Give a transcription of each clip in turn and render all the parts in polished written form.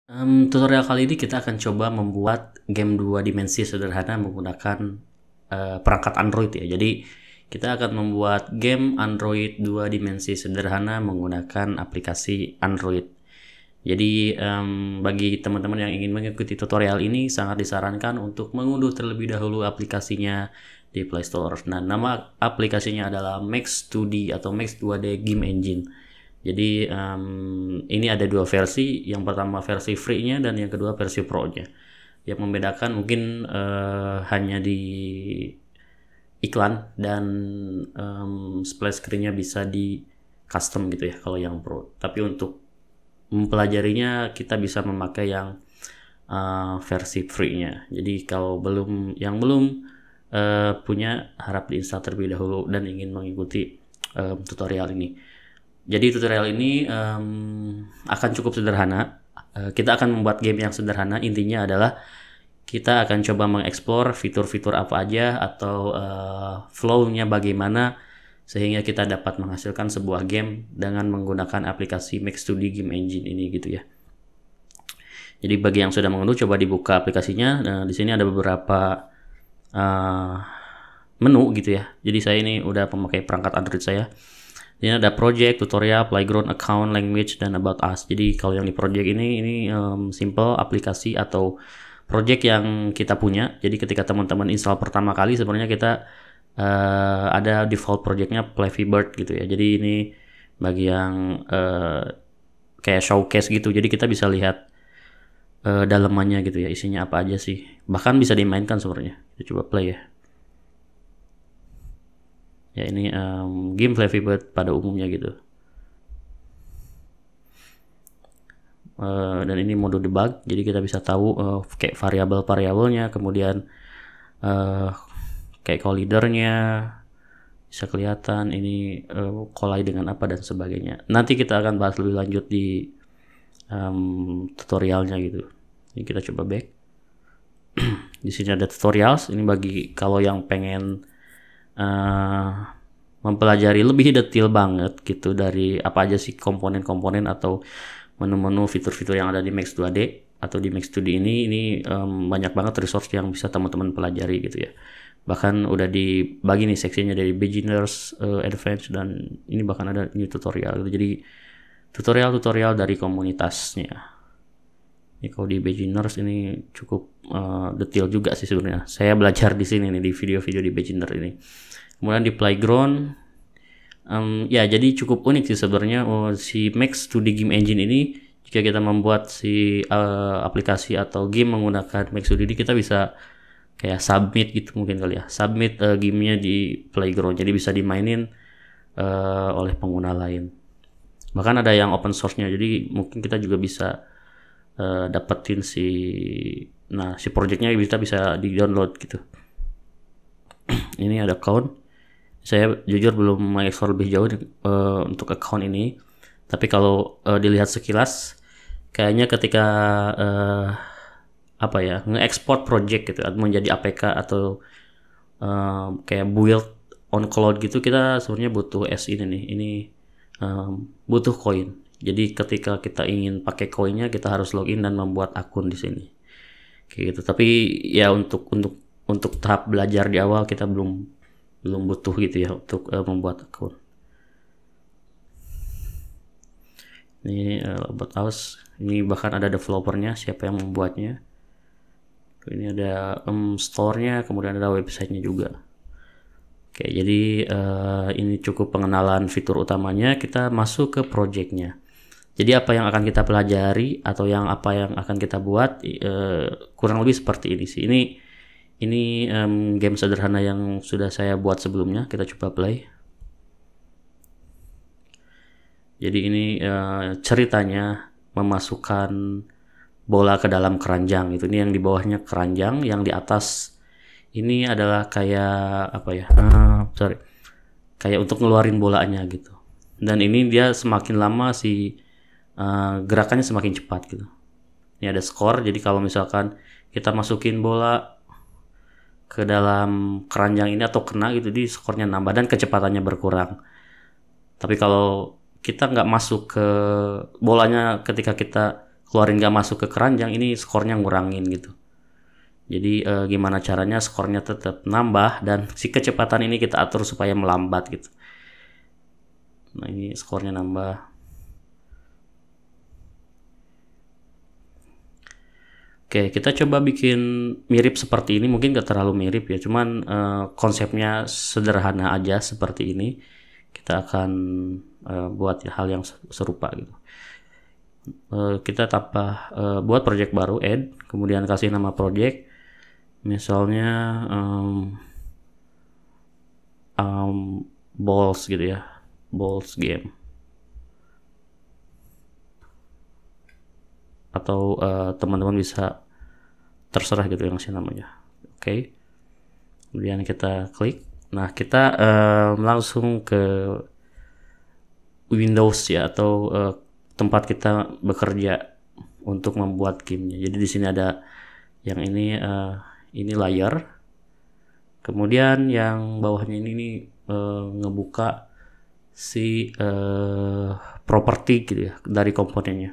Tutorial kali ini kita akan coba membuat game 2 dimensi sederhana menggunakan perangkat Android ya. Jadi kita akan membuat game Android 2 dimensi sederhana menggunakan aplikasi Android. Jadi bagi teman-teman yang ingin mengikuti tutorial ini sangat disarankan untuk mengunduh terlebih dahulu aplikasinya di Play Store. Nah, nama aplikasinya adalah Max 2D atau Max 2D Game Engine. Jadi ini ada dua versi, yang pertama versi free-nya dan yang kedua versi pro-nya. Yang membedakan mungkin hanya di iklan dan splash screen-nya bisa di custom gitu ya kalau yang pro. Tapi untuk mempelajarinya kita bisa memakai yang versi free-nya. Jadi kalau belum punya, harap diinstal terlebih dahulu dan ingin mengikuti tutorial ini. Jadi tutorial ini akan cukup sederhana. Kita akan membuat game yang sederhana. Intinya adalah kita akan coba mengeksplor fitur-fitur apa aja atau flow-nya bagaimana sehingga kita dapat menghasilkan sebuah game dengan menggunakan aplikasi Max2D Game Engine ini gitu ya. Jadi bagi yang sudah mengunduh, coba dibuka aplikasinya. Nah, di sini ada beberapa menu gitu ya. Jadi saya ini udah memakai perangkat Android saya. Ini ada project, tutorial, playground, account, language, dan about us. Jadi kalau yang di project ini simple aplikasi atau project yang kita punya. Jadi ketika teman-teman install pertama kali sebenarnya kita ada default projectnya Flappy Bird gitu ya. Jadi ini bagi yang kayak showcase gitu. Jadi kita bisa lihat dalamannya gitu ya, isinya apa aja sih. Bahkan bisa dimainkan sebenarnya. Kita coba play ya. Ya ini game Flappy Bird pada umumnya gitu. Dan ini mode debug, jadi kita bisa tahu kayak variabel-variabelnya, kemudian kayak collidernya bisa kelihatan ini collide dengan apa dan sebagainya. Nanti kita akan bahas lebih lanjut di tutorialnya gitu. Ini kita coba back. Di sini ada tutorials. Ini bagi kalau yang pengen mempelajari lebih detail banget gitu dari apa aja sih komponen-komponen atau menu-menu fitur-fitur yang ada di Max 2D atau di Max 2D ini banyak banget resource yang bisa teman-teman pelajari gitu ya. Bahkan udah dibagi nih seksinya dari beginners, advanced, dan ini bahkan ada new tutorial gitu. Jadi tutorial-tutorial dari komunitasnya. Ini kalau di beginners ini cukup detail juga sih sebenarnya. Saya belajar di sini nih di video-video di beginner ini. Kemudian di playground, ya jadi cukup unik sih sebenarnya si Max 2D Game Engine ini. Jika kita membuat si aplikasi atau game menggunakan Max 2D, kita bisa kayak submit gitu mungkin kali ya. Submit gamenya di playground, jadi bisa dimainin oleh pengguna lain. Bahkan ada yang open source-nya, jadi mungkin kita juga bisa dapetin si projectnya bisa di download gitu. Ini ada account. Saya jujur belum mengeksplor lebih jauh untuk account ini, tapi kalau dilihat sekilas kayaknya ketika nge-export project gitu menjadi APK atau kayak build on cloud gitu, kita sebenarnya butuh ini butuh koin. Jadi ketika kita ingin pakai koinnya, kita harus login dan membuat akun di sini. Kayak gitu. Tapi ya untuk tahap belajar di awal kita belum butuh gitu ya untuk membuat akun. Ini about us. Ini bahkan ada developernya, siapa yang membuatnya. Ini ada store-nya, kemudian ada website-nya juga. Oke, jadi ini cukup pengenalan fitur utamanya. Kita masuk ke project-nya. Jadi apa yang akan kita pelajari atau apa yang akan kita buat kurang lebih seperti ini sih. Ini game sederhana yang sudah saya buat sebelumnya. Kita coba play. Jadi ini ceritanya memasukkan bola ke dalam keranjang gitu. Ini yang di bawahnya keranjang, yang di atas ini adalah kayak kayak untuk ngeluarin bolanya gitu. Dan ini dia semakin lama gerakannya semakin cepat gitu. Ini ada skor, jadi kalau misalkan kita masukin bola ke dalam keranjang ini atau kena gitu, di skornya nambah dan kecepatannya berkurang. Tapi kalau kita nggak masuk ke bolanya ketika kita keluarin gak masuk ke keranjang, ini skornya ngurangin gitu. Jadi gimana caranya skornya tetap nambah dan si kecepatan ini kita atur supaya melambat gitu. Nah ini skornya nambah. Oke, kita coba bikin mirip seperti ini, mungkin gak terlalu mirip ya, cuman konsepnya sederhana aja seperti ini. Kita akan buat hal yang serupa gitu. Kita tambah buat project baru, add, kemudian kasih nama project, misalnya balls gitu ya, balls game. Atau teman-teman bisa terserah gitu yang ngasih namanya. Oke. Kemudian kita klik. Nah kita langsung ke Windows ya, atau tempat kita bekerja untuk membuat gamenya. Jadi di sini ada yang ini layar. Kemudian yang bawahnya ini ngebuka si properti gitu ya dari komponennya.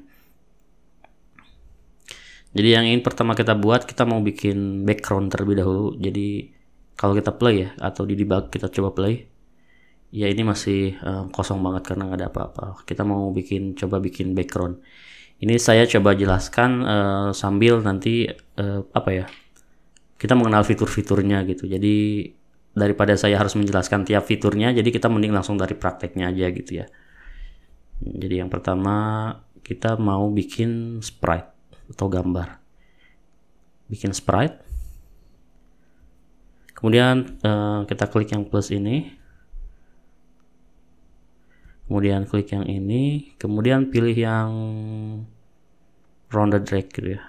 Jadi yang ingin pertama kita buat, kita mau bikin background terlebih dahulu. Jadi kalau kita play ya, atau di debug kita coba play, ya ini masih kosong banget karena nggak ada apa-apa. Kita mau coba bikin background. Ini saya coba jelaskan sambil nanti kita mengenal fitur-fiturnya gitu. Jadi daripada saya harus menjelaskan tiap fiturnya, jadi kita mending langsung dari prakteknya aja gitu ya. Jadi yang pertama kita mau bikin sprite atau gambar. Bikin sprite. Kemudian kita klik yang plus ini. Kemudian klik yang ini. Kemudian pilih yang rounded drag gitu ya.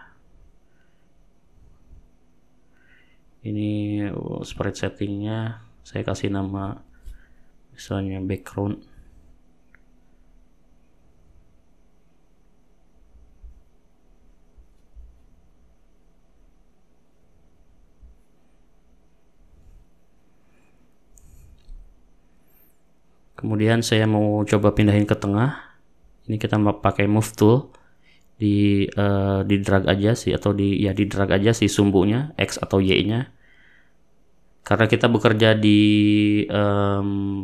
Ini sprite settingnya saya kasih nama misalnya background. Kemudian saya mau coba pindahin ke tengah. Ini kita pakai move tool, di drag aja sih, atau di drag aja si sumbunya X atau Y-nya. Karena kita bekerja di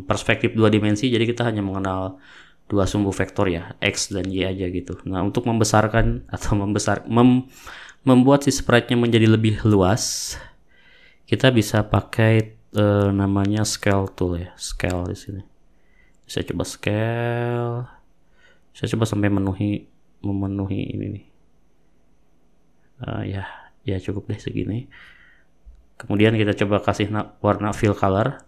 perspektif 2 dimensi, jadi kita hanya mengenal 2 sumbu vektor ya, X dan Y aja gitu. Nah untuk membesarkan atau membuat si sprite-nya menjadi lebih luas, kita bisa pakai namanya scale tool ya, scale di sini. Saya coba scale, saya coba sampai memenuhi ini nih. Ya cukup deh segini. Kemudian kita coba kasih warna fill color.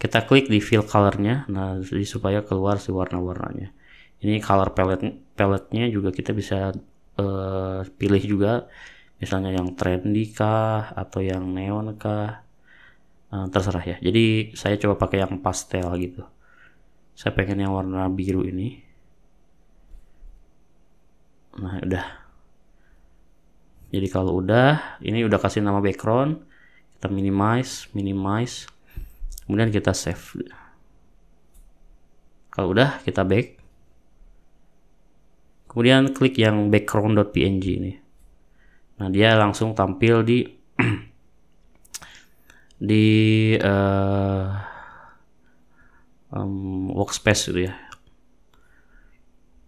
Kita klik di fill colornya, nah supaya keluar si warna-warnanya. Ini color palette-nya juga kita bisa pilih juga, misalnya yang trendy kah atau yang neon kah, terserah ya. Jadi saya coba pakai yang pastel gitu. Saya pengen yang warna biru ini. Nah udah. Jadi kalau udah, ini udah kasih nama background, kita minimize, kemudian kita save. Kalau udah, kita back. Kemudian klik yang background.png ini. Nah dia langsung tampil di workspace gitu ya.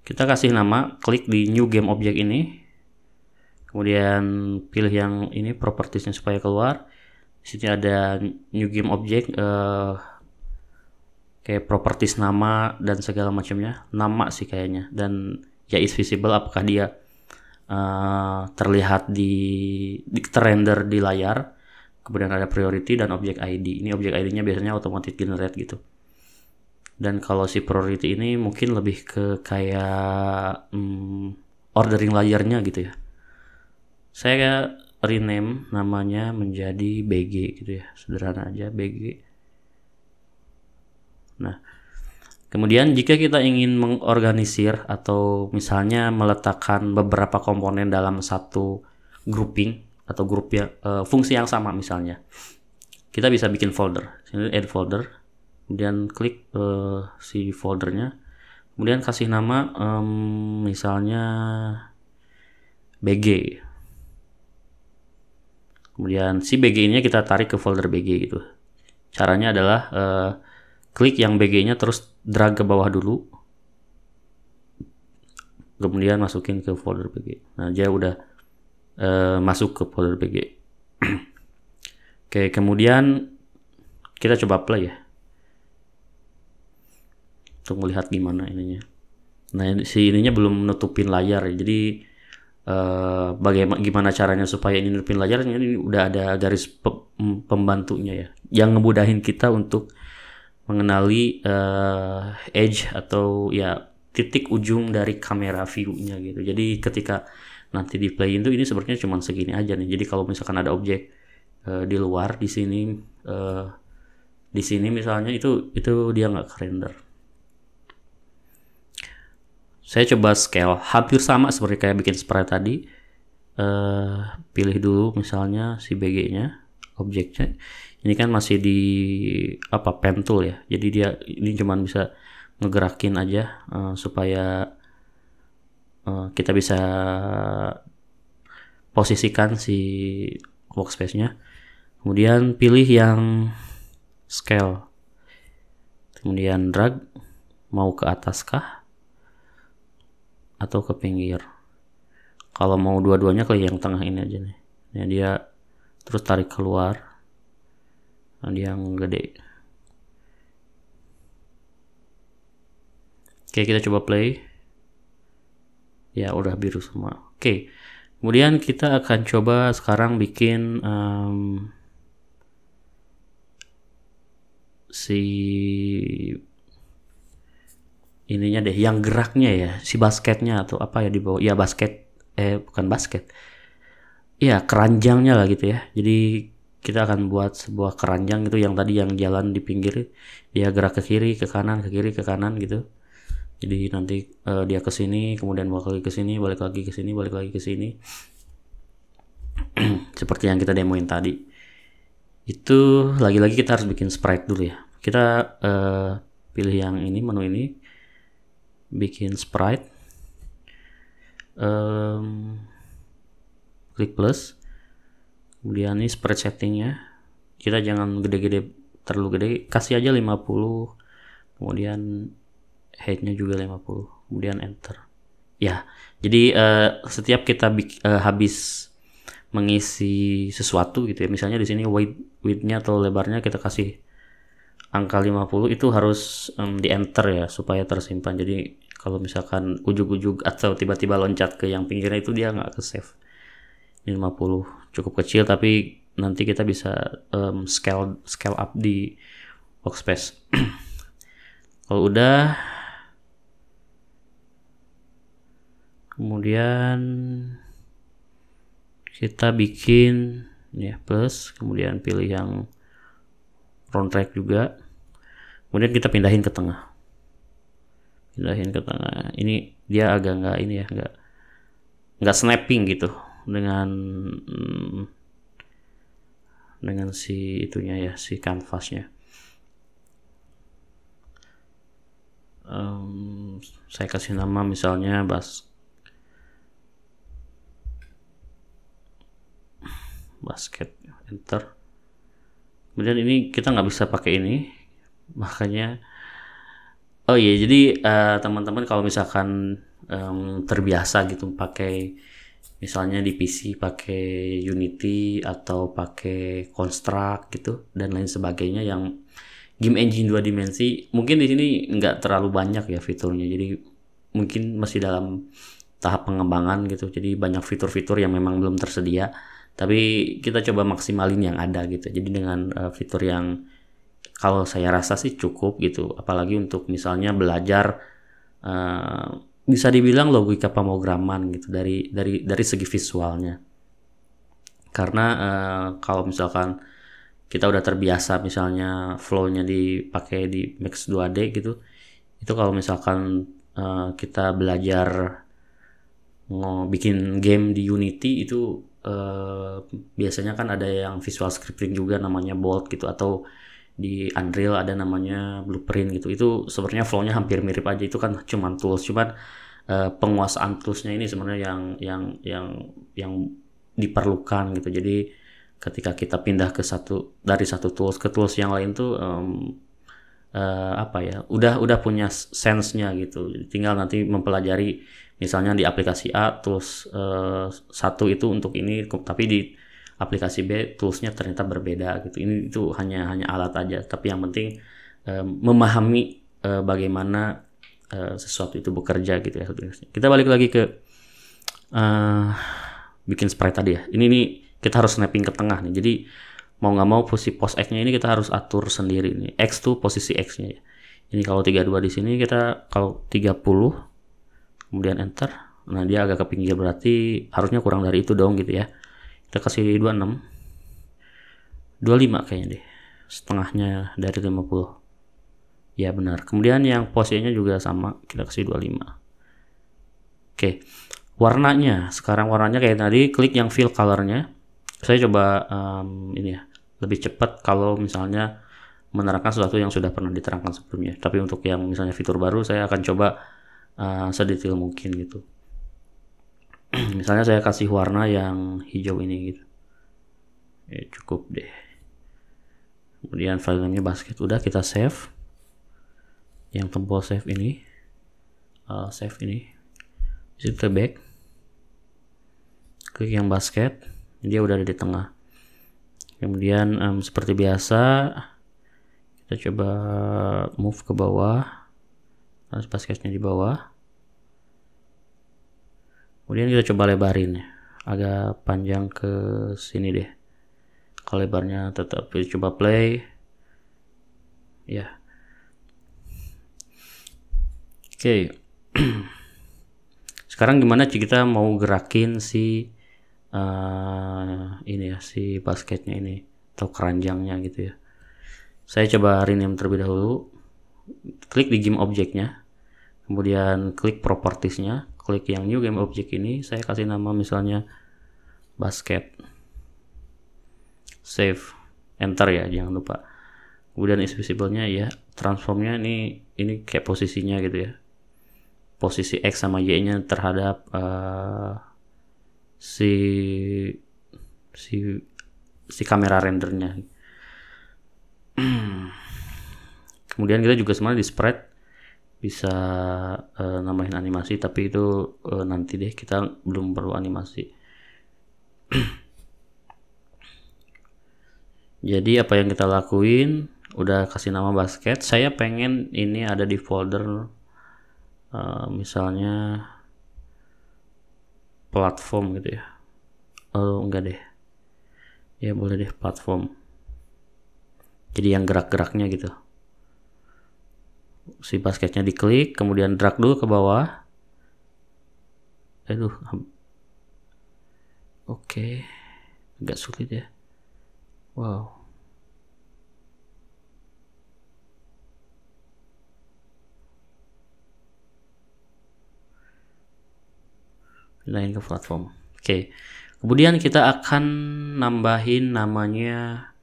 Kita kasih nama, klik di new game object ini, kemudian pilih yang ini propertiesnya supaya keluar. Di sini ada new game object, kayak properties nama dan segala macamnya, nama sih kayaknya, dan ya is visible, apakah dia terlihat di terrender di layar. Kemudian ada priority dan object ID. Ini object ID-nya biasanya automatic generate gitu. Dan kalau si priority ini mungkin lebih ke kayak ordering layarnya gitu ya. Saya rename namanya menjadi BG gitu ya, sederhana aja BG. Nah, kemudian jika kita ingin mengorganisir atau misalnya meletakkan beberapa komponen dalam satu grouping atau grup ya, fungsi yang sama misalnya, kita bisa bikin folder. Sini add folder. Kemudian klik si foldernya, kemudian kasih nama misalnya BG. Kemudian si BG ini kita tarik ke folder BG gitu. Caranya adalah klik yang BG-nya terus drag ke bawah dulu. Kemudian masukin ke folder BG. Nah, dia udah masuk ke folder BG. Oke, kemudian kita coba play ya. Untuk melihat gimana ininya. Nah, si ininya belum nutupin layar ya. Jadi bagaimana gimana caranya supaya ini nutupin layar, ini udah ada garis pembantunya ya. Yang ngemudahin kita untuk mengenali edge atau ya titik ujung dari kamera view-nya gitu. Jadi ketika nanti di play itu ini sebenarnya cuma segini aja nih. Jadi kalau misalkan ada objek di luar di sini misalnya itu dia nggak render. Saya coba scale hampir sama seperti kayak bikin sprite tadi. Pilih dulu misalnya si BG-nya, objeknya. Ini kan masih di pen tool ya. Jadi dia ini cuma bisa ngegerakin aja supaya kita bisa posisikan si workspace-nya. Kemudian pilih yang scale. Kemudian drag mau ke atas kah atau ke pinggir. Kalau mau dua-duanya klik yang tengah ini aja nih. Nah, dia terus tarik keluar. Nah, dia yang gede. Oke, kita coba play. Ya, udah biru semua. Oke. Kemudian kita akan coba sekarang bikin si ininya deh, yang geraknya ya, si basketnya atau apa ya di bawah. Ya basket, bukan basket. Ya keranjangnya lah gitu ya. Jadi kita akan buat sebuah keranjang gitu yang tadi yang jalan di pinggir, dia gerak ke kiri, ke kanan, ke kiri, ke kanan gitu. Jadi nanti dia ke sini, kemudian balik lagi ke sini, balik lagi ke sini, balik lagi ke sini. Seperti yang kita demoin tadi. Itu lagi-lagi kita harus bikin sprite dulu ya. Kita pilih yang ini, menu ini, bikin sprite, klik plus, kemudian ini sprite settingnya, kita jangan gede-gede, terlalu gede, kasih aja 50, kemudian height-nya juga 50, kemudian enter. Ya, jadi setiap kita habis mengisi sesuatu gitu ya, misalnya di sini width-nya atau lebarnya kita kasih angka 50, itu harus di enter ya supaya tersimpan. Jadi kalau misalkan ujug-ujug atau tiba-tiba loncat ke yang pinggirnya itu dia nggak ke save. Ini 50 cukup kecil, tapi nanti kita bisa scale up di workspace. Kalau udah, kemudian kita bikin ya plus, kemudian pilih yang front track juga, kemudian kita pindahin ke tengah. Ini dia agak nggak snapping gitu dengan si itunya ya, si canvasnya. Saya kasih nama misalnya basket, enter. Kemudian ini kita nggak bisa pakai ini, makanya jadi teman-teman kalau misalkan terbiasa gitu pakai misalnya di PC pakai Unity atau pakai Construct gitu dan lain sebagainya yang game engine 2 dimensi, mungkin di sini nggak terlalu banyak ya fiturnya, jadi mungkin masih dalam tahap pengembangan gitu, jadi banyak fitur-fitur yang memang belum tersedia, tapi kita coba maksimalin yang ada gitu. Jadi dengan fitur yang kalau saya rasa sih cukup gitu, apalagi untuk misalnya belajar bisa dibilang logika pemrograman gitu dari segi visualnya. Karena kalau misalkan kita udah terbiasa misalnya flow-nya dipakai di Max 2D gitu, itu kalau misalkan kita belajar bikin game di Unity itu biasanya kan ada yang visual scripting juga namanya Bolt gitu, atau di Unreal ada namanya Blueprint gitu. Itu sebenarnya flow-nya hampir mirip aja, itu kan cuman tools, cuman penguasaan toolsnya ini sebenarnya yang diperlukan gitu. Jadi ketika kita pindah dari satu tools ke tools yang lain tuh apa ya, udah punya sense-nya gitu. Tinggal nanti mempelajari misalnya di aplikasi A tools satu itu untuk ini, tapi di aplikasi B toolsnya ternyata berbeda gitu. Ini itu hanya alat aja, tapi yang penting memahami bagaimana sesuatu itu bekerja gitu ya. Kita balik lagi ke bikin sprite tadi ya. Ini nih kita harus snapping ke tengah nih. Jadi mau nggak mau posisi pos X-nya ini kita harus atur sendiri nih. X tuh posisi X-nya ya. Ini kalau 32 di sini, kita kalau 30 kemudian enter. Nah, dia agak ke pinggir, berarti harusnya kurang dari itu dong gitu ya. Kita kasih 26. 25 kayaknya deh. Setengahnya dari 50. Ya benar. Kemudian yang posisinya juga sama, kita kasih 25. Oke. Warnanya, sekarang warnanya kayak tadi, klik yang fill color-nya. Saya coba ini ya, lebih cepat kalau misalnya menerangkan sesuatu yang sudah pernah diterangkan sebelumnya. Tapi untuk yang misalnya fitur baru, saya akan coba sedetail mungkin gitu. Misalnya saya kasih warna yang hijau ini gitu. Ya, cukup deh. Kemudian filenya basket, udah kita save. Yang tombol save ini, save ini. Kita back. Klik yang basket, dia udah ada di tengah. Kemudian seperti biasa kita coba move ke bawah, terus basketnya di bawah. Kemudian kita coba lebarin agak panjang ke sini deh. Kalau lebarnya tetap, coba play ya. Oke. Sekarang gimana kita mau gerakin si ini ya, si basketnya ini atau keranjangnya gitu ya. Saya coba rename terlebih dahulu. Klik di game objeknya, kemudian klik propertiesnya, klik yang new game object ini, saya kasih nama misalnya basket. Save, enter ya, jangan lupa. Kemudian is visible-nya ya, transformnya ini kayak posisinya gitu ya. Posisi X sama Y-nya terhadap si kamera rendernya. Kemudian kita juga sebenarnya di sprite bisa nambahin animasi, tapi itu nanti deh, kita belum perlu animasi. Jadi apa yang kita lakuin, udah kasih nama basket. Saya pengen ini ada di folder misalnya platform gitu ya. Oh enggak deh, ya boleh deh platform. Jadi yang gerak-geraknya gitu. Si basketnya diklik, kemudian drag dulu ke bawah. Aduh, oke, agak sulit ya. Wow. Pindahin ke platform. Oke. Kemudian kita akan nambahin namanya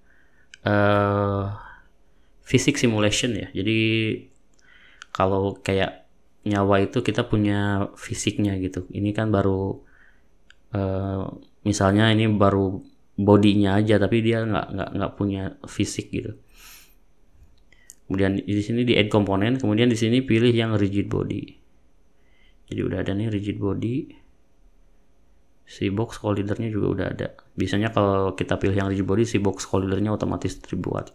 physics simulation ya. Jadi kalau kayak nyawa itu kita punya fisiknya gitu. Ini kan baru misalnya ini baru bodinya aja, tapi dia nggak punya fisik gitu. Kemudian di sini di add komponen, kemudian di sini pilih yang rigid body. Jadi udah ada nih rigid body. Si box collidernya juga udah ada. Biasanya kalau kita pilih yang rigid body, si box collidernya otomatis dibuat.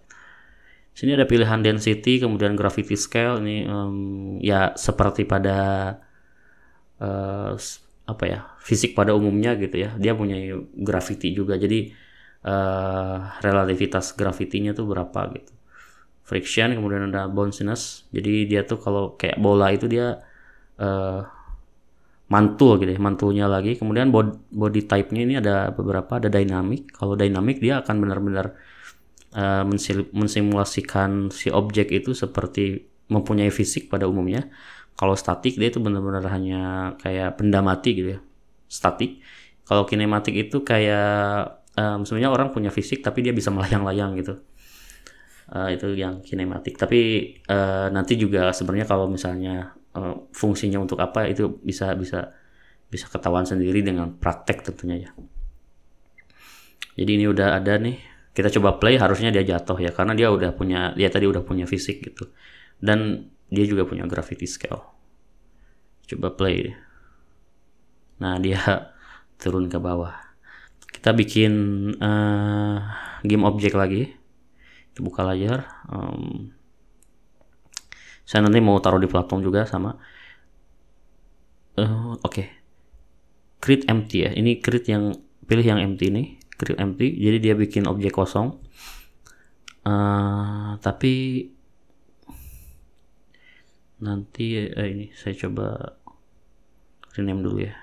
Sini ada pilihan density, kemudian gravity scale. Ini ya seperti pada apa ya, fisik pada umumnya gitu ya. Dia punya gravity juga. Jadi relativitas gravitinya tuh berapa gitu. Friction, kemudian ada bounciness. Jadi dia tuh kalau kayak bola itu dia mantul gitu ya, mantulnya lagi. Kemudian body type-nya ini ada beberapa, ada dynamic. Kalau dynamic dia akan benar-benar mensimulasikan si objek itu seperti mempunyai fisik pada umumnya. Kalau statik dia itu benar-benar hanya kayak benda mati gitu ya, statik. Kalau kinematik itu kayak sebenarnya orang punya fisik tapi dia bisa melayang-layang gitu. Itu yang kinematik. Tapi nanti juga sebenarnya kalau misalnya fungsinya untuk apa itu bisa ketahuan sendiri dengan praktek tentunya ya. Jadi ini udah ada nih, kita coba play, harusnya dia jatuh ya karena dia tadi udah punya fisik gitu, dan dia juga punya gravity scale. Coba play, nah dia turun ke bawah. Kita bikin game object lagi, kita buka layar. Saya nanti mau taruh di platform juga sama. Oke. Create empty ya, ini create yang pilih yang empty nih, create empty, jadi dia bikin objek kosong. Tapi nanti ini saya coba rename dulu ya.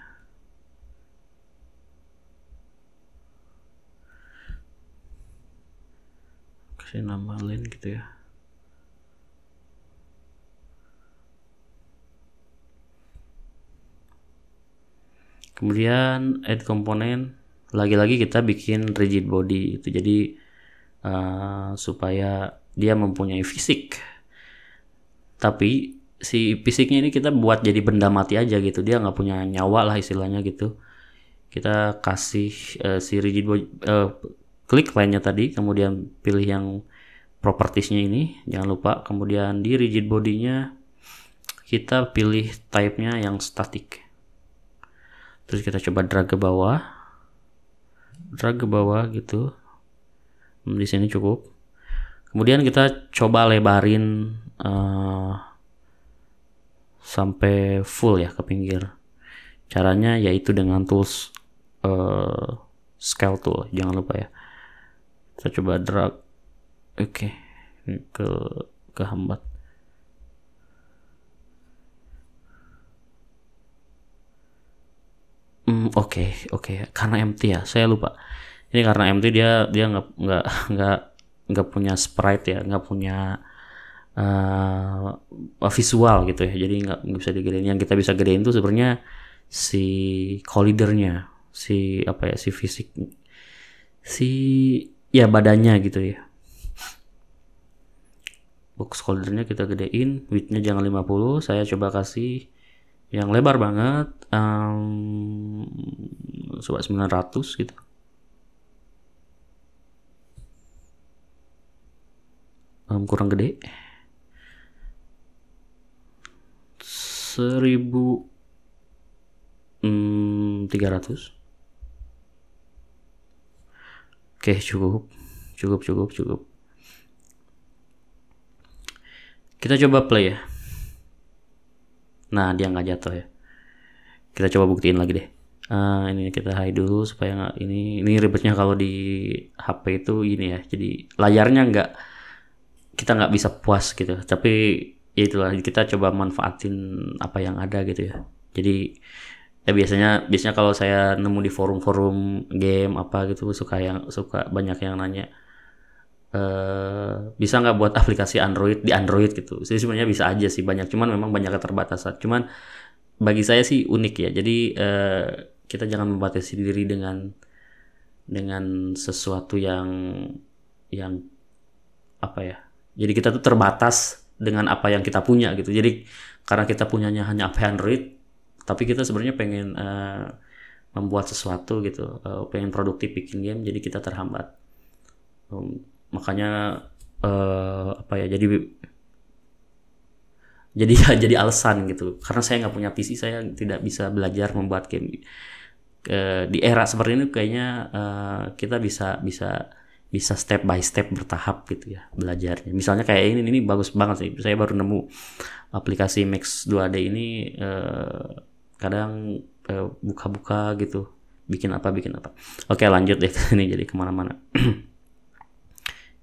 Kasih nama lain gitu ya. Kemudian add komponen, lagi-lagi kita bikin rigid body itu, jadi supaya dia mempunyai fisik. Tapi si fisiknya ini kita buat jadi benda mati aja gitu, dia nggak punya nyawa lah istilahnya gitu. Kita kasih si rigid body, klik lainnya tadi, kemudian pilih yang propertiesnya ini, jangan lupa. Kemudian di rigid body-nya kita pilih type-nya yang static. Terus kita coba drag ke bawah gitu. Di sini cukup. Kemudian kita coba lebarin sampai full ya ke pinggir. Caranya yaitu dengan tools scale tool, jangan lupa ya. Kita coba drag. Oke. Kehambat. Oke, karena empty ya, saya lupa. Ini karena empty, dia nggak punya sprite ya, nggak punya visual gitu ya, jadi nggak bisa digedein. Yang kita bisa gedein itu sebenarnya si collidernya, si fisik, si ya badannya gitu ya. Box collidernya kita gedein, widthnya jangan 50, saya coba kasih yang lebar banget, coba 900 gitu. Kurang gede. 1300. Oke, cukup. Kita coba play ya. Nah, dia nggak jatuh ya. Kita coba buktiin lagi deh. Ini kita hide dulu supaya nggak, ini ribetnya kalau di HP itu ini ya. Jadi layarnya kita nggak bisa puas gitu. Tapi ya itulah, kita coba manfaatin apa yang ada gitu ya. Jadi ya biasanya kalau saya nemu di forum-forum game apa gitu, suka banyak yang nanya, bisa nggak buat aplikasi Android di Android gitu. Jadi sebenarnya bisa aja sih, banyak, cuman memang banyak keterbatasan. Cuman bagi saya sih unik ya. Jadi kita jangan membatasi diri dengan sesuatu yang apa ya. Jadi kita tuh terbatas dengan apa yang kita punya gitu. Jadi karena kita punyanya hanya HP Android, tapi kita sebenarnya pengen membuat sesuatu gitu, pengen produktif bikin game, jadi kita terhambat. Makanya jadi alasan gitu, karena saya nggak punya PC, saya tidak bisa belajar membuat game. Di era seperti ini kayaknya kita bisa step by step, bertahap gitu ya belajarnya. Misalnya kayak ini bagus banget sih, saya baru nemu aplikasi Max 2D ini, kadang buka-buka gitu, bikin apa. Oke, lanjut deh, ini jadi kemana-mana.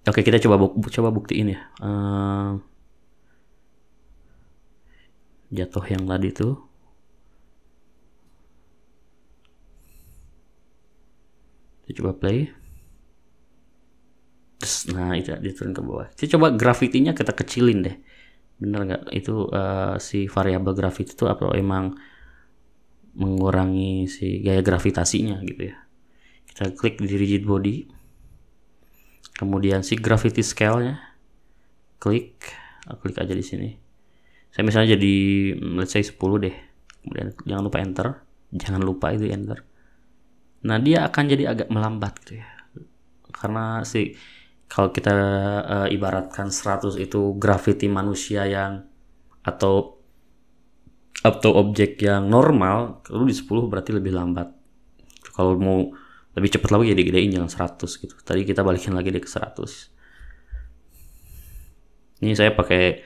Oke, kita coba buktiin ya. Jatuh yang tadi tuh. Kita coba play. Nah, itu dia turun ke bawah. Kita coba gravitinya kita kecilin deh. Bener nggak? Itu si variabel gravity itu apa emang mengurangi si gaya gravitasinya gitu ya. Kita klik di rigid body. Kemudian si gravity scale-nya, klik aja di sini. Saya misalnya jadi let's say 10 deh. Kemudian jangan lupa enter. Jangan lupa itu enter. Nah, dia akan jadi agak melambat gitu ya. Karena kalau kita ibaratkan 100 itu gravity manusia yang atau objek yang normal, kalau di 10 berarti lebih lambat. Kalau mau lebih cepat lagi ya digedein, jangan 100 gitu. Tadi kita balikin lagi deh ke 100. Ini saya pakai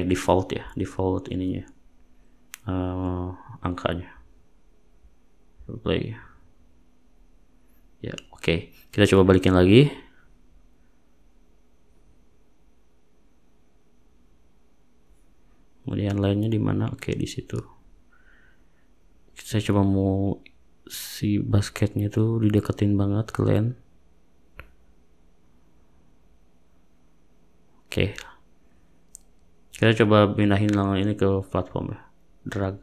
default ya, default ininya. Angkanya. Play. Ya, oke. Kita coba balikin lagi. Kemudian lainnya di mana? Oke, di situ. Saya coba mau si basketnya tuh dideketin banget ke LAN. Oke. Kita coba pindahin ini ke platform ya. Drag.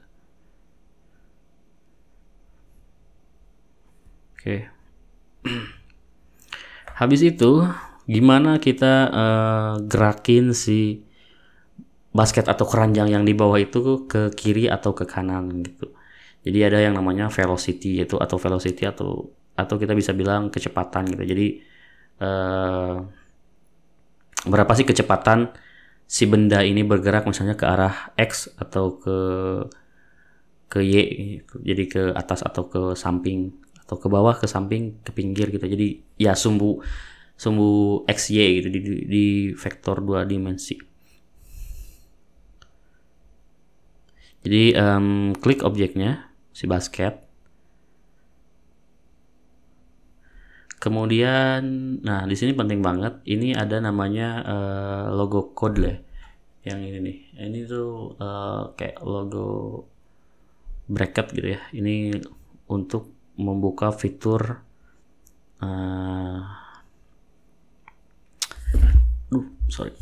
Oke. Habis itu gimana kita gerakin si basket atau keranjang yang di bawah itu ke kiri atau ke kanan gitu. Jadi ada yang namanya velocity atau kita bisa bilang kecepatan gitu. Jadi berapa sih kecepatan si benda ini bergerak misalnya ke arah X atau ke Y gitu. Jadi ke atas atau ke samping atau ke bawah, ke samping, ke pinggir gitu. Jadi ya sumbu XY gitu di vektor 2 dimensi. Jadi klik objeknya si basket. Kemudian nah di sini penting banget, ini ada namanya logo code lah. Yang ini nih. Ini tuh kayak logo bracket gitu ya. Ini untuk membuka fitur sorry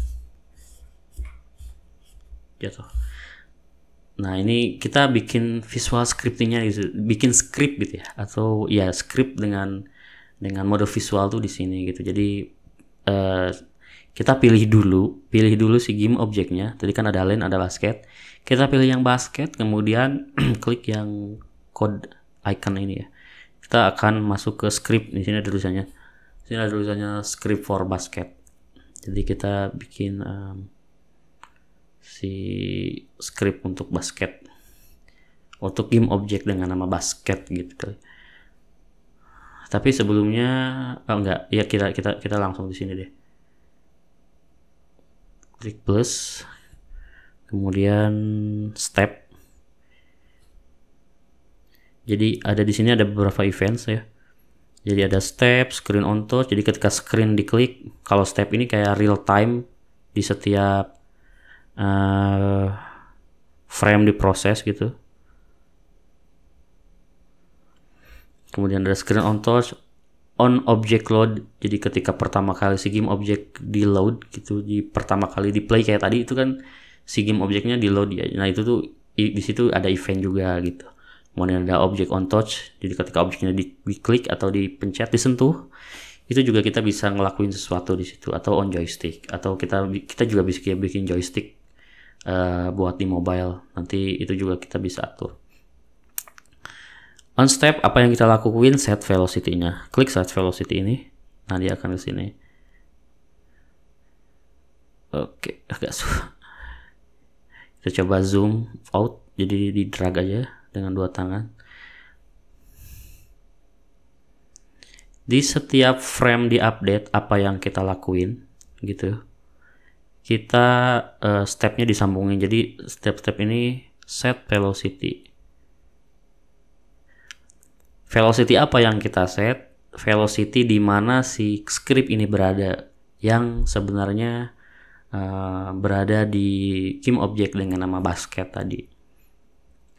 jatuh. Nah ini kita bikin visual scriptingnya gitu, bikin script gitu ya, atau ya script dengan mode visual tuh di sini gitu. Jadi kita pilih dulu si game objeknya. Tadi kan ada LAN, ada basket. Kita pilih yang basket, kemudian klik yang code icon ini ya. Kita akan masuk ke script. Di sini ada tulisannya. Di sini ada tulisannya script for basket. Jadi kita bikin si script untuk basket, untuk game object dengan nama basket gitu. Tapi sebelumnya enggak, ya kita langsung di sini deh. Klik plus, kemudian step. Jadi ada di sini ada beberapa events ya. Jadi ada step, screen on touch. Jadi ketika screen diklik, kalau step ini kayak real time di setiap frame diproses gitu. Kemudian ada screen on touch, on object load. Jadi ketika pertama kali si game object di load gitu, di pertama kali di play kayak tadi itu kan si game objeknya di load ya. Nah itu tuh di situ ada event juga gitu. Kemudian ada object on touch. Jadi ketika objeknya diklik atau dipencet, disentuh, itu juga kita bisa ngelakuin sesuatu di situ. Atau on joystick. Atau kita juga bisa bikin joystick buat di mobile. Nanti itu juga kita bisa atur. On step, apa yang kita lakuin? Set velocity-nya. Klik set velocity ini. Nah, dia akan ke sini. Oke, agak susah. Kita coba zoom out. Jadi di drag aja dengan dua tangan. Di setiap frame di update, apa yang kita lakuin gitu. Kita stepnya disambungin. Jadi step-step ini set velocity. Velocity apa yang kita set? Velocity di mana si script ini berada, yang sebenarnya berada di game object dengan nama basket tadi.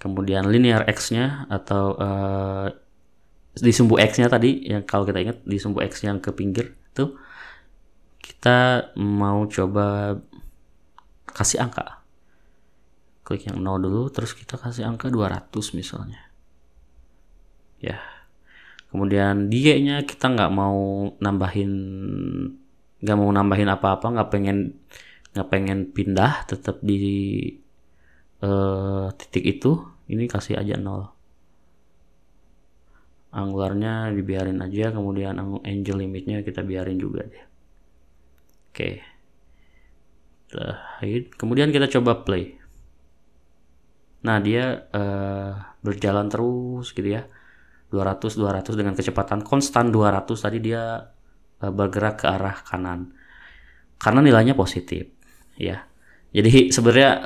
Kemudian linear x-nya atau di sumbu x-nya tadi, yang kalau kita ingat di sumbu x yang ke pinggir tuh, kita mau coba kasih angka. Klik yang 0 dulu, terus kita kasih angka 200 misalnya. Ya, kemudian Y-nya kita nggak mau nambahin apa-apa, nggak pengen pindah, tetap di titik itu, ini kasih aja 0. Angularnya dibiarin aja, kemudian angel limitnya kita biarin juga deh. Oke. Hide. Kemudian kita coba play. Nah, dia berjalan terus gitu ya. 200 dengan kecepatan konstan 200, tadi dia bergerak ke arah kanan. Karena nilainya positif, ya. Jadi sebenarnya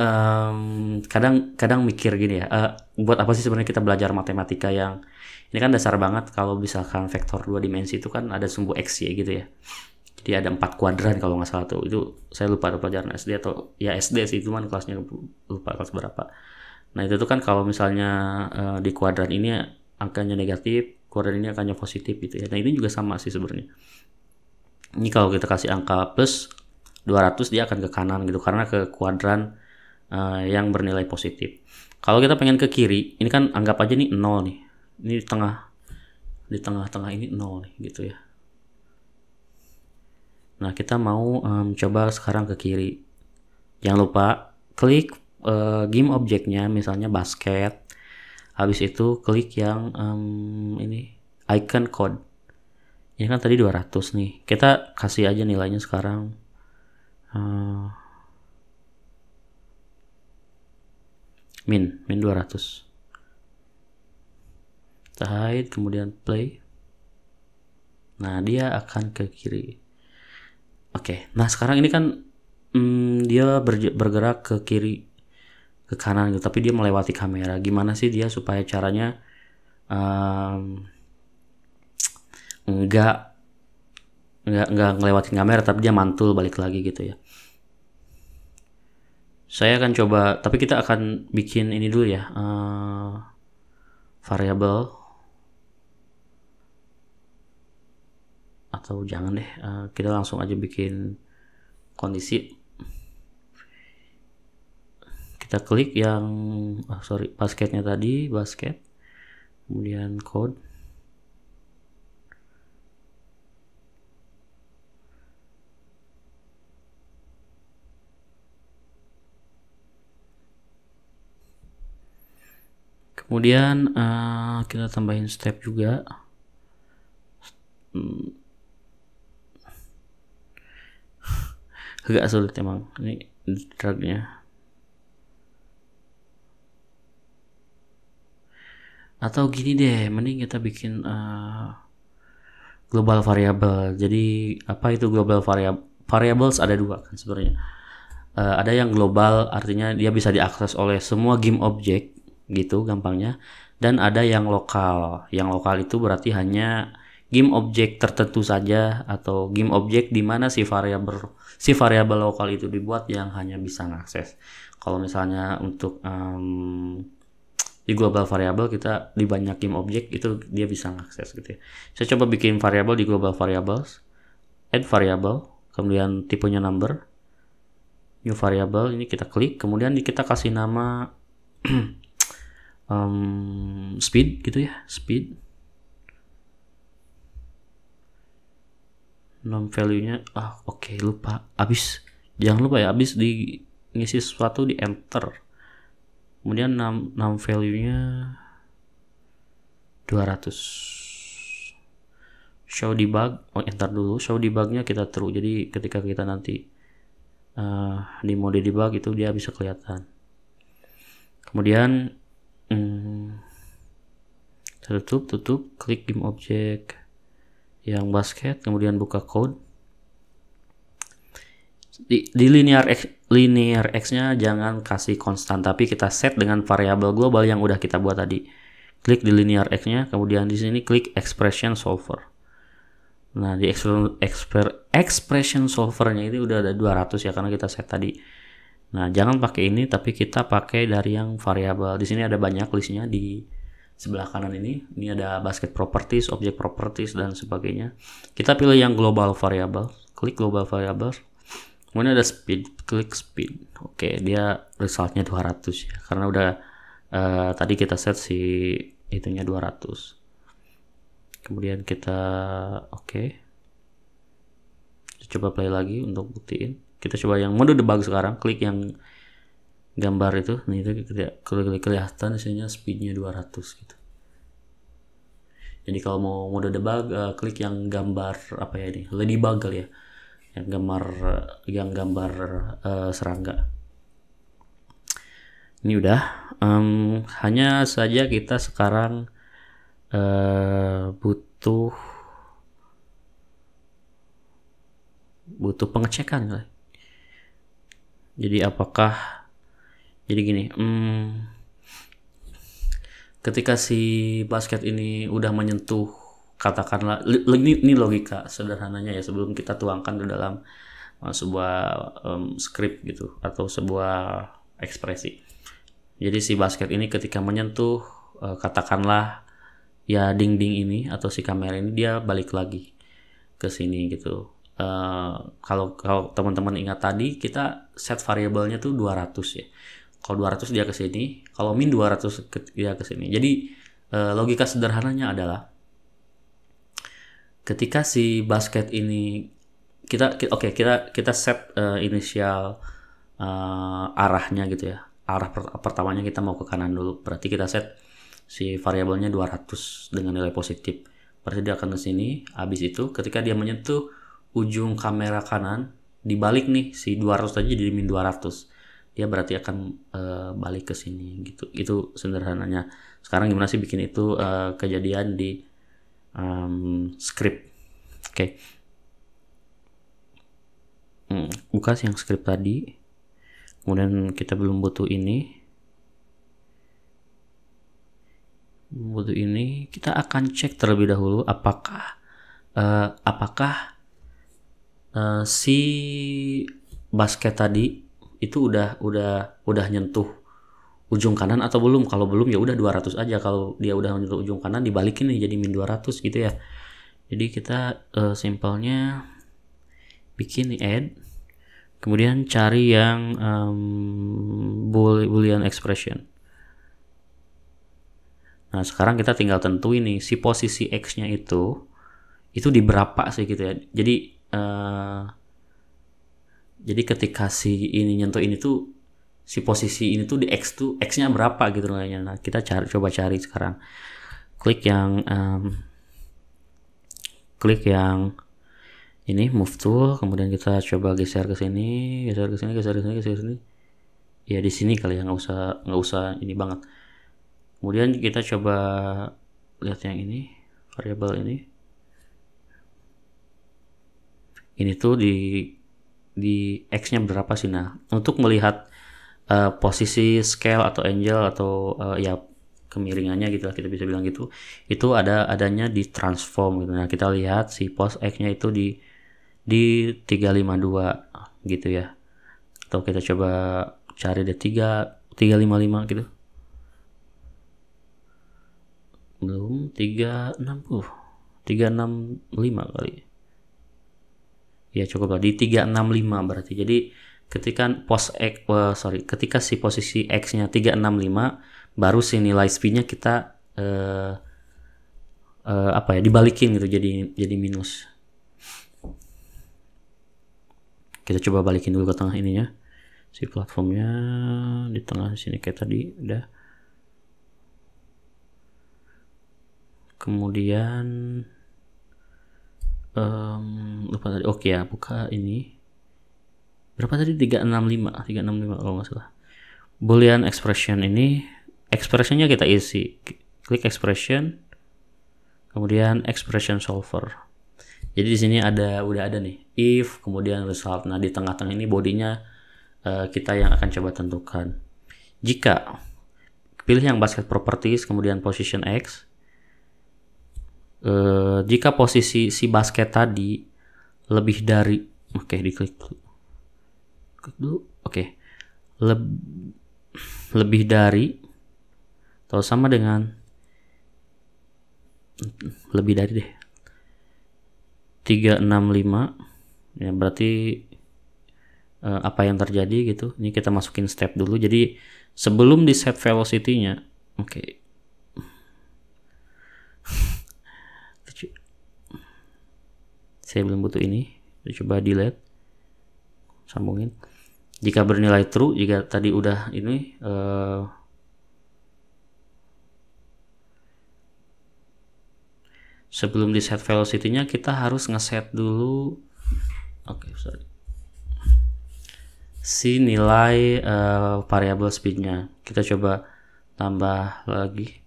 kadang mikir gini ya, buat apa sih sebenarnya kita belajar matematika yang ini kan dasar banget. Kalau misalkan vektor 2 dimensi itu kan ada sumbu x, y gitu ya. Jadi ada 4 kuadran kalau nggak salah tuh. Itu saya lupa pelajaran SD atau ya SD sih, cuman kelasnya lupa kelas berapa. Nah itu tuh kan kalau misalnya di kuadran ini angkanya negatif, kuadran ini angkanya positif gitu ya. Nah ini juga sama sih sebenarnya. Ini kalau kita kasih angka plus 200 dia akan ke kanan gitu karena ke kuadran yang bernilai positif. Kalau kita pengen ke kiri, ini kan anggap aja nih 0 nih. Ini di tengah-tengah ini 0 nih gitu ya. Nah, kita mau coba sekarang ke kiri. Jangan lupa klik game objeknya, misalnya basket. Habis itu klik yang ini icon code. Ini kan tadi 200 nih. Kita kasih aja nilainya sekarang. Min 200. Kita hide, kemudian play. Nah, dia akan ke kiri. Oke, nah sekarang ini kan dia bergerak ke kiri, ke kanan gitu, tapi dia melewati kamera. Gimana sih dia supaya caranya enggak ngelewatin kamera, tapi dia mantul balik lagi gitu ya. Saya akan coba, tapi kita akan bikin ini dulu ya, variabel, atau jangan deh, kita langsung aja bikin kondisi. Kita klik yang basketnya tadi, basket, kemudian code. Kemudian kita tambahin step juga. Agak sulit emang ini dragnya. Atau gini deh, mending kita bikin global variable. Jadi apa itu global variable? Variables ada dua kan sebenarnya. Ada yang global, artinya dia bisa diakses oleh semua game object gitu gampangnya, dan ada yang lokal. Yang lokal itu berarti hanya game object tertentu saja, atau game object di mana si variabel lokal itu dibuat yang hanya bisa mengakses. Kalau misalnya untuk di global variable, kita di banyak game object itu dia bisa mengakses gitu ya. Saya coba bikin variabel di global variables, add variable, kemudian tipenya number, new variable, ini kita klik, kemudian kita kasih nama speed gitu ya, speed. Nom value-nya oke, lupa. Jangan lupa ya, abis di ngisi sesuatu di enter. Kemudian nom value-nya 200. Show debug, enter dulu. Show debug-nya kita true. Jadi ketika kita nanti di mode debug itu dia bisa kelihatan. Kemudian tutup, klik game object yang basket, kemudian buka code. Di linear x-nya jangan kasih konstan, tapi kita set dengan variabel global yang udah kita buat tadi. Klik di linear x-nya, kemudian di sini klik expression solver. Nah, di expression solvernya ini udah ada 200 ya, karena kita set tadi. Nah, jangan pakai ini, tapi kita pakai dari yang variabel. Di sini ada banyak listnya di sebelah kanan ini. Ini ada basket properties, object properties, dan sebagainya. Kita pilih yang global variable, klik global variable. Kemudian ada speed, klik speed. Oke, dia resultnya 200 ya, karena udah tadi kita set si itunya 200. Kemudian kita coba play lagi untuk buktiin. Kita coba yang mode debug sekarang, klik yang gambar itu, nih itu kelihatan isinya speednya 200 gitu. Jadi kalau mau mode debug, klik yang gambar apa ya ini, ladybug kali ya, yang gambar serangga. Ini udah, hanya saja kita sekarang butuh pengecekan lah. Jadi jadi gini, ketika si basket ini udah menyentuh, katakanlah ini logika sederhananya ya, sebelum kita tuangkan ke dalam sebuah script gitu atau sebuah ekspresi. Jadi si basket ini ketika menyentuh katakanlah ya dinding ini atau si kamera ini, dia balik lagi ke sini gitu. Kalau teman-teman ingat tadi kita set variabelnya tuh 200 ya. Kalau 200 dia ke sini, kalau min 200 dia ke sini. Jadi logika sederhananya adalah ketika si basket ini kita set inisial arahnya gitu ya. Arah pertamanya kita mau ke kanan dulu. Berarti kita set si variabelnya 200 dengan nilai positif. Berarti dia akan ke sini. Habis itu ketika dia menyentuh ujung kamera kanan, dibalik nih si 200 aja jadi min 200. Dia berarti akan balik ke sini gitu. Itu sederhananya. Sekarang gimana sih bikin itu kejadian di script. Oke. Buka yang script tadi. Kemudian kita belum butuh ini. Kita akan cek terlebih dahulu apakah si basket tadi itu udah nyentuh ujung kanan atau belum. Kalau belum ya udah 200 aja. Kalau dia udah menyentuh ujung kanan, dibalikin nih jadi min 200 gitu ya. Jadi kita simpelnya bikin add, kemudian cari yang boolean expression. Nah sekarang kita tinggal tentuin nih si posisi x-nya itu di berapa sih gitu ya. Jadi ketika si ini nyentuh ini tuh, si posisi ini tuh di x tuh x-nya berapa gitu kayaknya. Nah kita coba cari sekarang. Klik yang ini move tool, kemudian kita coba geser ke sini. Ya di sini kali ya, nggak usah ini banget. Kemudian kita coba lihat yang ini, variabel ini. Ini tuh di x-nya berapa sih. Nah untuk melihat posisi scale atau angle atau ya kemiringannya gitu lah, kita bisa bilang gitu, itu adanya di transform gitu. Nah kita lihat si pos x-nya itu di 352 gitu ya, atau kita coba cari di 355 gitu, belum 365 kali ya, cukup lah di 365 berarti. Jadi ketika si posisi x-nya 365, baru si nilai speed-nya kita dibalikin gitu, jadi minus. Kita coba balikin dulu ke tengah ininya, si platformnya di tengah sini kayak tadi udah. Kemudian lupa tadi. Oke ya, buka ini. Berapa tadi? 365 kalau nggak salah. Boolean expression ini, expressionnya kita isi. Klik expression, kemudian expression solver. Jadi di sini udah ada nih if, kemudian result. Nah di tengah-tengah ini bodinya kita yang akan coba tentukan. Jika pilih yang basket properties, kemudian position x. Jika posisi si basket tadi lebih dari, diklik dulu. Lebih dari atau sama dengan, lebih dari deh 365 ya, berarti apa yang terjadi gitu. Ini kita masukin step dulu. Jadi sebelum di set velocity-nya, saya belum butuh ini. Coba delete, sambungin. Jika bernilai true, jika tadi udah ini sebelum di set velocity-nya kita harus ngeset dulu si nilai variable speed-nya. Kita coba tambah lagi.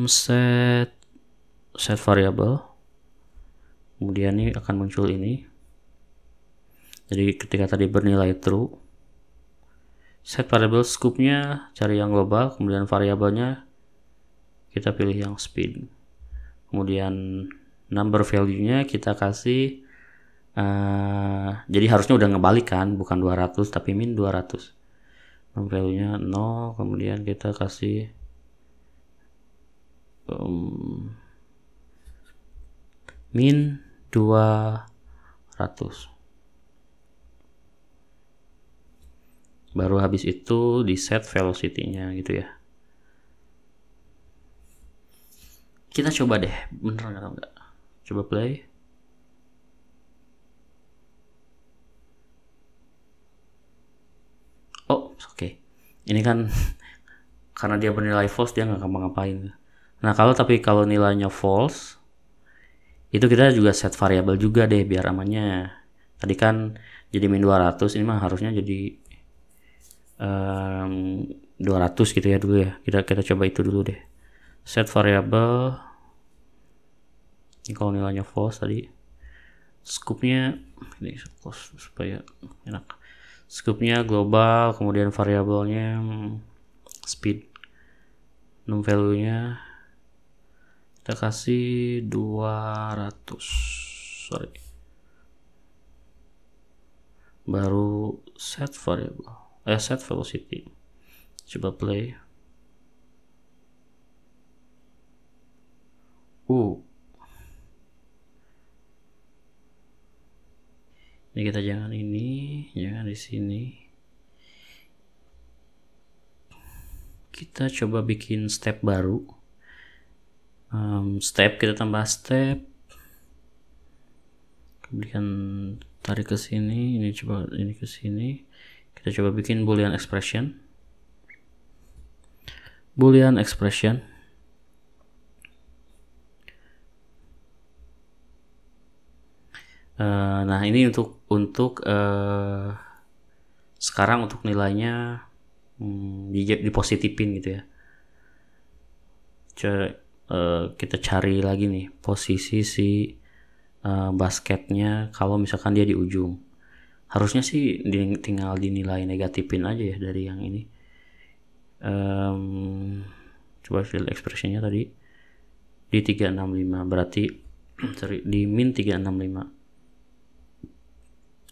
Set variable. Kemudian ini akan muncul ini. Jadi ketika tadi bernilai true, set variable scope-nya cari yang global, kemudian variabelnya kita pilih yang speed. Kemudian number value-nya kita kasih jadi harusnya udah ngebalik kan, bukan 200 tapi min 200. Number value-nya 0, kemudian kita kasih min 200. Baru habis itu di set velocity-nya gitu ya. Kita coba deh, bener atau enggak? Coba play. Oh, oke. Ini kan karena dia bernilai false, dia nggak ngapa-ngapain. Nah, kalau nilainya false, itu kita juga set variabel juga deh biar amannya. Tadi kan jadi min 200, ini mah harusnya jadi 200 gitu ya dulu ya. Kita coba itu dulu deh. Set variabel. Ini kalau nilainya false tadi. Scope-nya ini supaya enak. Scope-nya global, kemudian variabelnya speed. Num value-nya kita kasih 200. Sorry. Baru set variable. Set velocity. Coba play. Ini kita jangan di sini. Kita coba bikin step baru. Kita tambah step. Kemudian tarik ke sini, ini ke sini. Kita coba bikin boolean expression. Nah, ini untuk sekarang untuk nilainya dipositifin gitu ya. Kita cari lagi nih posisi si basketnya kalau misalkan dia di ujung. Harusnya sih tinggal dinilai negatifin aja ya dari yang ini. Coba field expressionnya tadi di 365, berarti di min 365.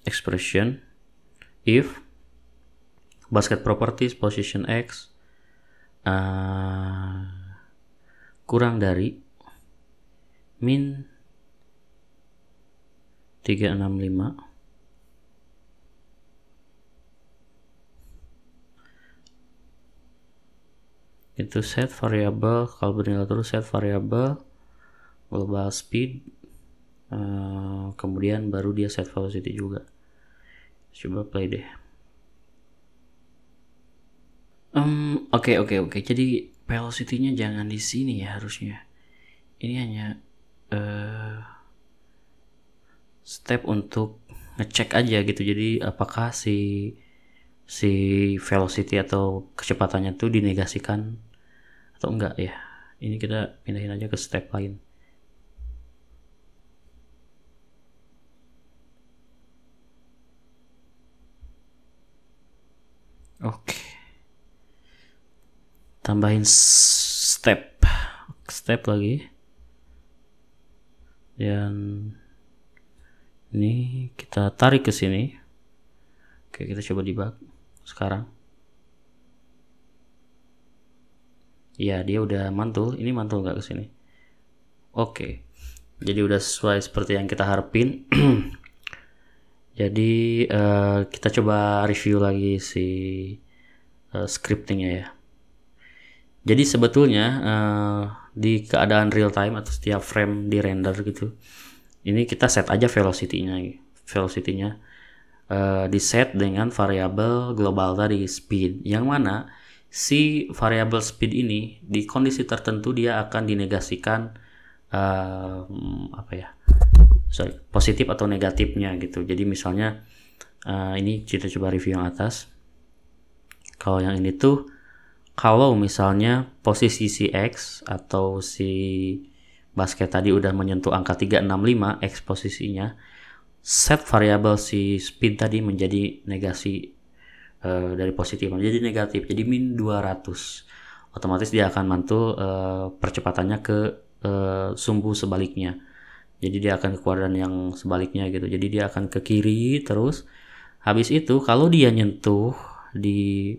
Expression if basket properties position x kurang dari min 365 itu set variable. Kalau bernilai terus set variable global speed, kemudian baru dia set velocity juga. Coba play deh. Oke. Jadi velocity-nya jangan di sini ya harusnya. Ini hanya step untuk ngecek aja gitu. Jadi apakah si velocity atau kecepatannya tuh dinegasikan atau enggak ya. Ini kita pindahin aja ke step lain. Oke. Tambahin step lagi. Dan ini kita tarik ke sini. Oke, kita coba debug sekarang. Ya, dia udah mantul. Ini mantul nggak ke sini? Oke. Jadi udah sesuai seperti yang kita harapin. Jadi kita coba review lagi si scriptingnya ya. Jadi sebetulnya di keadaan real time atau setiap frame di render gitu, Ini kita set aja velocity-nya. Di set dengan variabel global tadi, speed, yang mana si variabel speed ini di kondisi tertentu dia akan dinegasikan positif atau negatifnya gitu. Jadi misalnya ini kita coba review yang atas. Kalau yang ini tuh, kalau misalnya posisi si X atau si basket tadi udah menyentuh angka 365 X posisinya, set variabel si speed tadi menjadi negasi dari positif menjadi negatif, jadi min 200. Otomatis dia akan mantul percepatannya ke sumbu sebaliknya. Jadi dia akan ke kuadran yang sebaliknya gitu. Jadi dia akan ke kiri terus. Habis itu kalau dia nyentuh di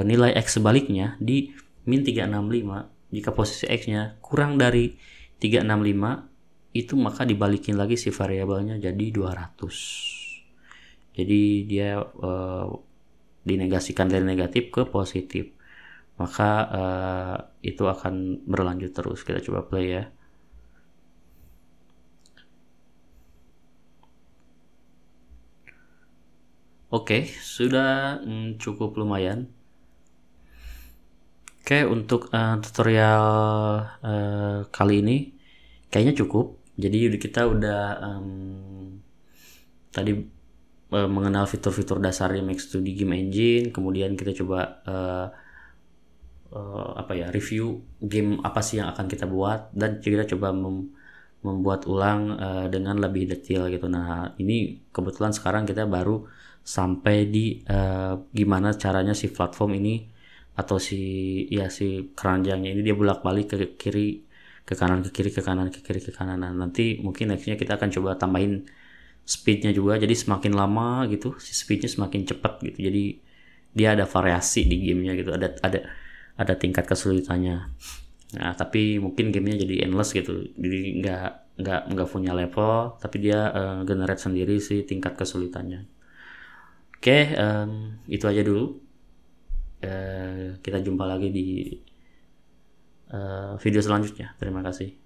nilai X sebaliknya di min 365, jika posisi X-nya kurang dari 365 itu, maka dibalikin lagi si variabelnya jadi 200. Jadi dia dinegasikan dari negatif ke positif. Maka itu akan berlanjut terus. Kita coba play ya. Oke, sudah cukup lumayan. Oke, untuk tutorial kali ini kayaknya cukup. Jadi kita udah tadi mengenal fitur-fitur dasar di Max2D Game Engine. Kemudian kita coba review game apa sih yang akan kita buat, dan kita coba membuat ulang dengan lebih detail gitu. Nah, ini kebetulan sekarang kita baru sampai di gimana caranya si platform ini atau si keranjangnya ini dia bolak-balik ke kiri, ke kanan, ke kiri, ke kanan, ke kiri, ke kanan. Nah, nanti mungkin nextnya kita akan coba tambahin speednya juga, jadi semakin lama gitu si speednya semakin cepat gitu. Jadi dia ada variasi di gamenya gitu, ada tingkat kesulitannya. Nah, tapi mungkin gamenya jadi endless gitu, jadi nggak punya level, tapi dia generate sendiri si tingkat kesulitannya. Oke, itu aja dulu. Kita jumpa lagi di video selanjutnya. Terima kasih.